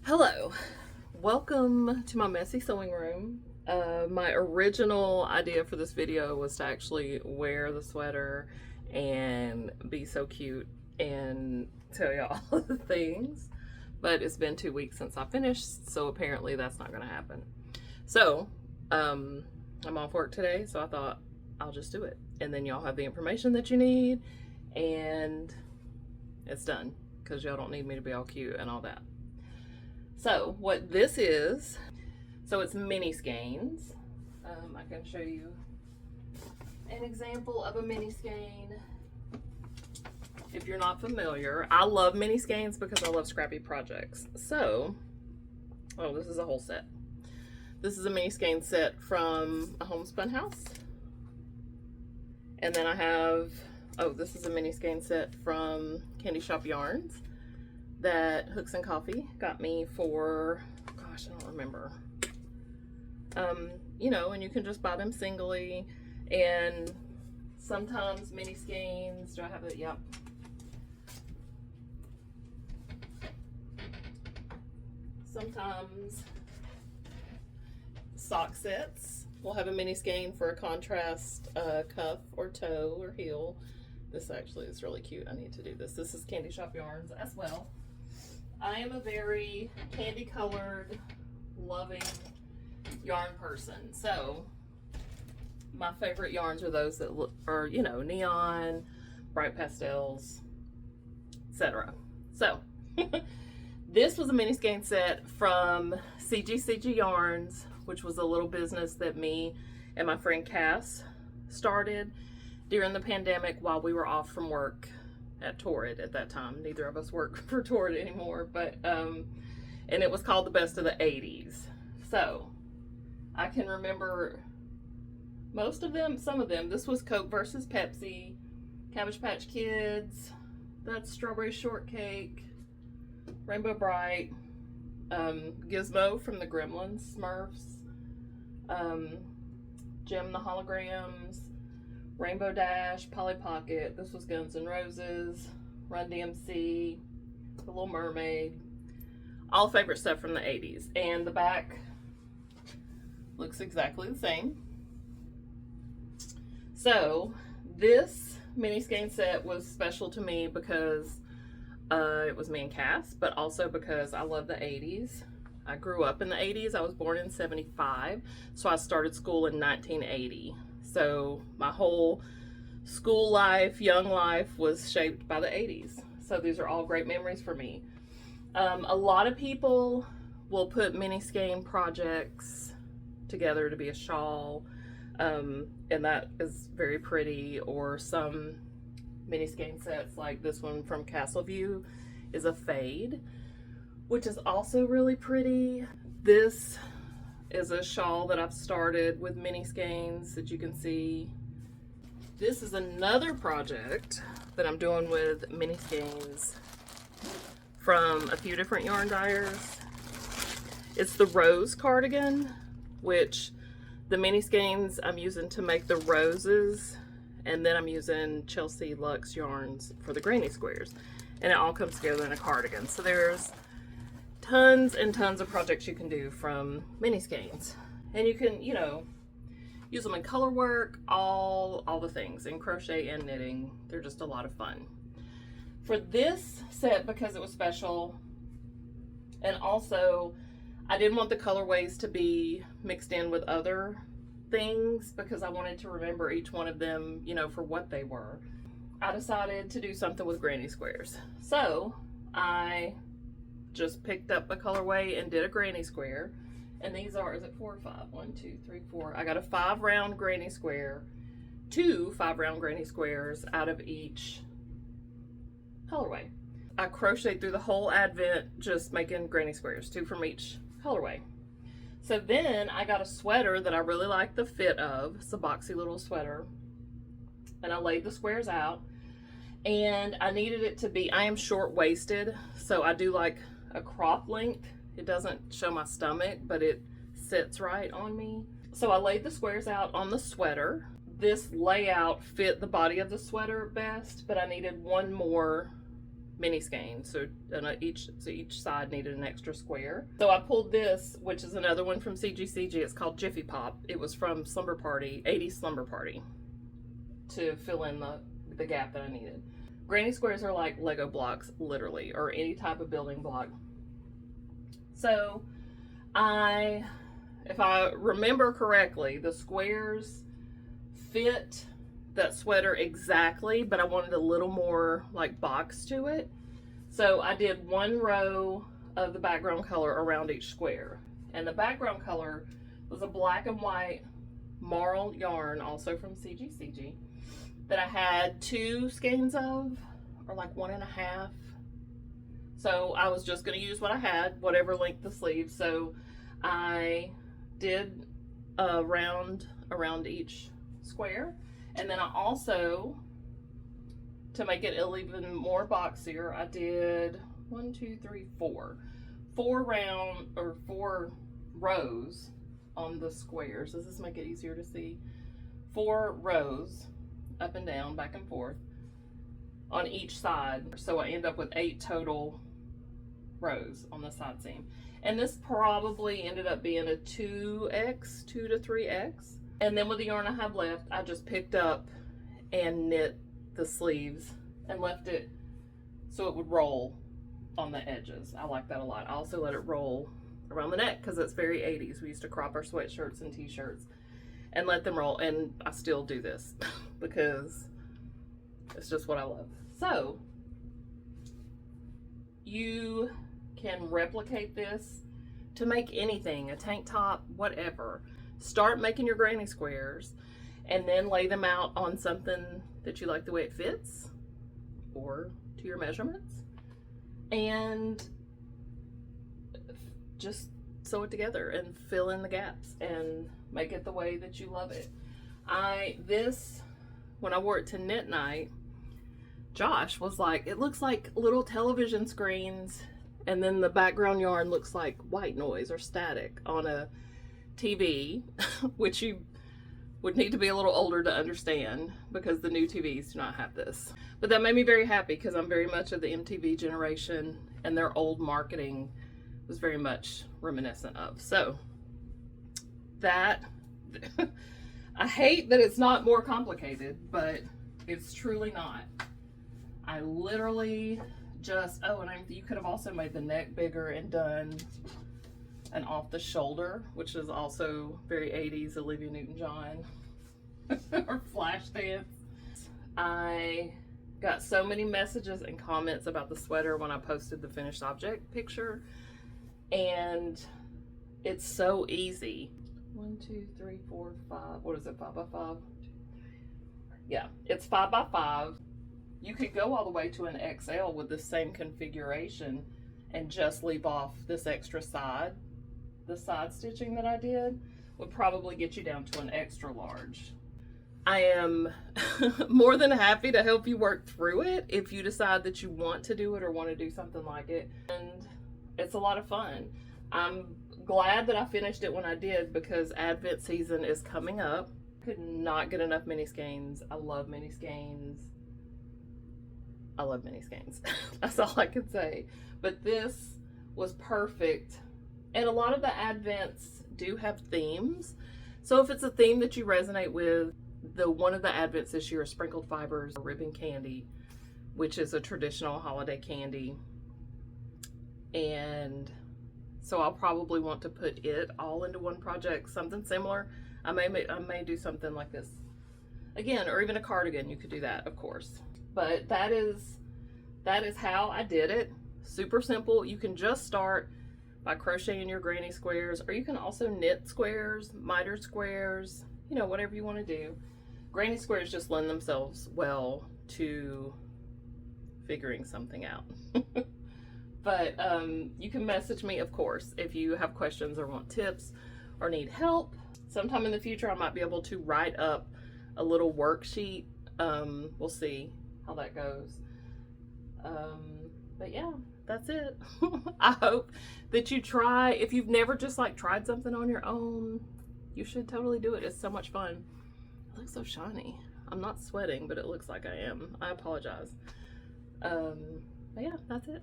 Hello, welcome to my messy sewing room. My original idea for this video was to actually wear the sweater and be so cute and tell y'all the things, but it's been 2 weeks since I finished, so apparently that's not gonna happen. So I'm off work today, so I thought I'll just do it, and then y'all have the information that you need, and it's done, because y'all don't need me to be all cute and all that. So what this is, so it's mini skeins. I can show you an example of a mini skein. If you're not familiar, I love mini skeins because I love scrappy projects. So, oh, this is a whole set. This is a mini skein set from a homespun house. And then I have, oh, this is a mini skein set from Candy Shop Yarns that Hooks and Coffee got me for, gosh, I don't remember. You know, and you can just buy them singly, and sometimes mini skeins, do I have it? Yep. Sometimes sock sets will have a mini skein for a contrast cuff or toe or heel. This actually is really cute. I need to do this. This is Candy Shop Yarns as well. I am a very candy colored, loving yarn person. So my favorite yarns are those that are, you know, neon, bright pastels, etc. So this was a mini skein set from CGCG Yarns, which was a little business that me and my friend Cass started during the pandemic while we were off from work at Torrid at that time. Neither of us work for Torrid anymore, but and it was called the Best of the 80s. So I can remember most of them, some of them. This was Coke versus Pepsi, Cabbage Patch Kids, that's Strawberry Shortcake, Rainbow Bright, Gizmo from the Gremlins, Smurfs, Jim the Holograms, Rainbow Dash, Polly Pocket. This was Guns N' Roses, Run DMC, The Little Mermaid. All favorite stuff from the 80s. And the back looks exactly the same. So this mini skein set was special to me because it was me and Cass, but also because I love the 80s. I grew up in the 80s. I was born in 75, so I started school in 1980. So my whole school life, young life was shaped by the 80s. So these are all great memories for me. A lot of people will put mini skein projects together to be a shawl, and that is very pretty. Or some mini skein sets like this one from Castleview is a fade, which is also really pretty. This is a shawl that I've started with mini skeins that you can see. This is another project that I'm doing with mini skeins from a few different yarn dyers. It's the rose cardigan, which the mini skeins I'm using to make the roses, and then I'm using Chelsea Luxe yarns for the granny squares, and it all comes together in a cardigan. So there's tons and tons of projects you can do from mini skeins, and you can, you know, use them in color work, all the things, in crochet and knitting. They're just a lot of fun. For this set, because it was special, and also I didn't want the colorways to be mixed in with other things because I wanted to remember each one of them, you know, for what they were, I decided to do something with granny squares. So I just picked up a colorway and did a granny square, and these are, is it 4 or 5? 1, 2, 3, 4. I got a 5 round granny square, 2 5 round granny squares out of each colorway. I crocheted through the whole advent just making granny squares, 2 from each colorway. So then I got a sweater that I really like the fit of. It's a boxy little sweater, and I laid the squares out, and I needed it to be, I am short-waisted, so I do like a crop length. It doesn't show my stomach, but it sits right on me. So I laid the squares out on the sweater. This layout fit the body of the sweater best, but I needed one more mini skeins. So each side needed an extra square. So I pulled this, which is another one from CGCG. It's called Jiffy Pop. It was from Slumber Party, 80s Slumber Party, to fill in the gap that I needed. Granny squares are like Lego blocks, literally, or any type of building block. So if I remember correctly, the squares fit that sweater exactly, but I wanted a little more like box to it. So I did one row of the background color around each square. And the background color was a black and white marl yarn, also from CGCG, that I had 2 skeins of, or like 1.5. So I was just going to use what I had, whatever length the sleeves. So I did a round around each square. And then I also, to make it even more boxier, I did 4 rows on the squares. Does this make it easier to see? 4 rows up and down, back and forth on each side. So I end up with 8 total rows on the side seam. And this probably ended up being a 2x, 2 to 3x. And then with the yarn I have left, I just picked up and knit the sleeves and left it so it would roll on the edges. I like that a lot. I also let it roll around the neck because it's very 80s. We used to crop our sweatshirts and t-shirts and let them roll. And I still do this because it's just what I love. So you can replicate this to make anything, a tank top, whatever. Start making your granny squares and then lay them out on something that you like the way it fits or to your measurements, and just sew it together and fill in the gaps and make it the way that you love it. When I wore it to knit night, Josh was like, it looks like little television screens, and then the background yarn looks like white noise or static on a TV, which you would need to be a little older to understand because the new TVs do not have this. But that made me very happy because I'm very much of the MTV generation, and their old marketing was very much reminiscent of. So that, I hate that it's not more complicated, but it's truly not. I literally just, you could have also made the neck bigger and done an off the shoulder, which is also very 80s Olivia Newton-John or Flashdance. I got so many messages and comments about the sweater when I posted the finished object picture, and it's so easy. 1, 2, 3, 4, 5. What is it? 5 by 5? Yeah, it's 5 by 5. You could go all the way to an XL with the same configuration and just leave off this extra side. The side stitching that I did would probably get you down to an extra large. I am more than happy to help you work through it if you decide that you want to do it or want to do something like it. And it's a lot of fun. I'm glad that I finished it when I did because Advent season is coming up. Could not get enough mini skeins. I love mini skeins. I love mini skeins. That's all I can say. But this was perfect. And a lot of the Advents do have themes. So if it's a theme that you resonate with, one of the Advents this year is Sprinkled Fibers Ribbon Candy, which is a traditional holiday candy. And so I'll probably want to put it all into one project, something similar. I may do something like this again, or even a cardigan. You could do that, of course. But that is how I did it. Super simple. You can just start by crocheting your granny squares, or you can also knit squares, mitered squares, you know, whatever you want to do. Granny squares just lend themselves well to figuring something out. But you can message me, of course, if you have questions or want tips or need help. Sometime in the future, I might be able to write up a little worksheet. We'll see how that goes. But yeah, that's it. I hope that you try. If you've never just like tried something on your own, you should totally do it. It's so much fun. It looks so shiny. I'm not sweating, but it looks like I am. I apologize. But yeah, that's it.